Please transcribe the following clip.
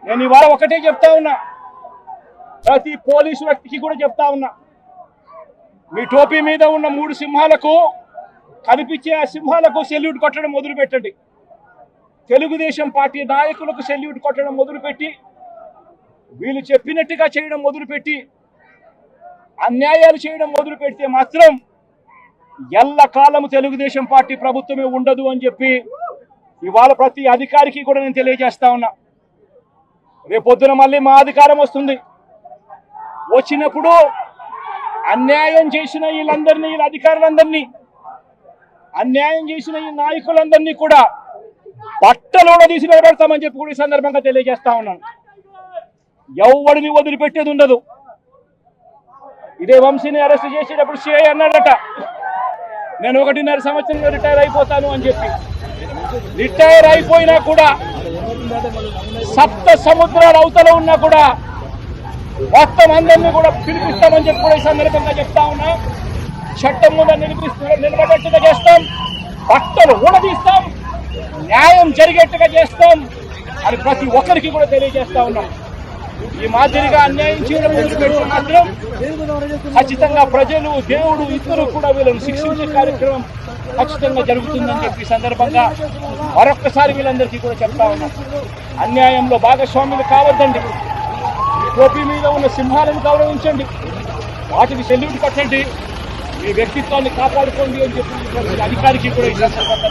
నేను ఇవాళ ఒకటే చెప్తా ఉన్నా, ప్రతి పోలీసు వ్యక్తికి కూడా చెప్తా ఉన్నా, మీ టోపీ మీద ఉన్న 3 సింహాలకు కనిపించే ఆ సింహాలకు సెల్యూట్ కొట్టడం మొదలుపెట్టండి. తెలుగుదేశం పార్టీ నాయకులకు సెల్యూట్ కొట్టడం మొదలుపెట్టి, వీళ్ళు చెప్పినట్టుగా చేయడం మొదలుపెట్టి, అన్యాయాలు చేయడం మొదలు పెడితే మాత్రం ఎల్లకాలము తెలుగుదేశం పార్టీ ప్రభుత్వమే ఉండదు అని చెప్పి ఇవాళ ప్రతి అధికారికి కూడా నేను తెలియజేస్తా ఉన్నా. రేపొద్దున మళ్ళీ మా అధికారం వస్తుంది. వచ్చినప్పుడు అన్యాయం చేసిన వీళ్ళందరినీ, వీళ్ళ అధికారులందరినీ, అన్యాయం చేసిన ఈ నాయకులందరినీ కూడా బట్టలోడ తీసి నిలబెడతామని చెప్పి కూడా ఈ సందర్భంగా తెలియజేస్తా ఉన్నాను. ఎవరిని వదిలిపెట్టేది ఉండదు. ఇదే వంశీని అరెస్ట్ చేసేటప్పుడు సిఐ అన్నాడట, నేను 1.5 సంవత్సరంలో రిటైర్ అయిపోతాను అని చెప్పి. రిటైర్ అయిపోయినా కూడా, సప్త సముద్రాల అవతల ఉన్నా కూడా మొత్తం అందరినీ కూడా పిలిపిస్తామని చెప్పి కూడా ఈ సందర్భంగా చెప్తా ఉన్నా. చట్టం ముందు నిలబడేట్టుగా చేస్తాం, బట్టలు ఊడదీస్తాం, న్యాయం జరిగేట్టుగా చేస్తాం అని ప్రతి ఒక్కరికి కూడా తెలియజేస్తా ఉన్నాం. ఈ మాదిరిగా అన్యాయం చేయడం మొదలుపెట్టి మాత్రం ఖచ్చితంగా ప్రజలు, దేవుడు ఇద్దరు కూడా వీళ్ళని శిక్షించే కార్యక్రమం ఖచ్చితంగా జరుగుతుందని చెప్పి సందర్భంగా మరొక్కసారి వీళ్ళందరికీ కూడా చెప్తా ఉన్నాం. అన్యాయంలో భాగస్వాములు కావద్దండి. టోపీ మీద ఉన్న సింహాలను గౌరవించండి, వాటికి సెల్యూట్ కట్టండి, మీ వ్యక్తిత్వాన్ని కాపాడుకోండి అని చెప్పి అధికారికి కూడా ఈ సందర్భంగా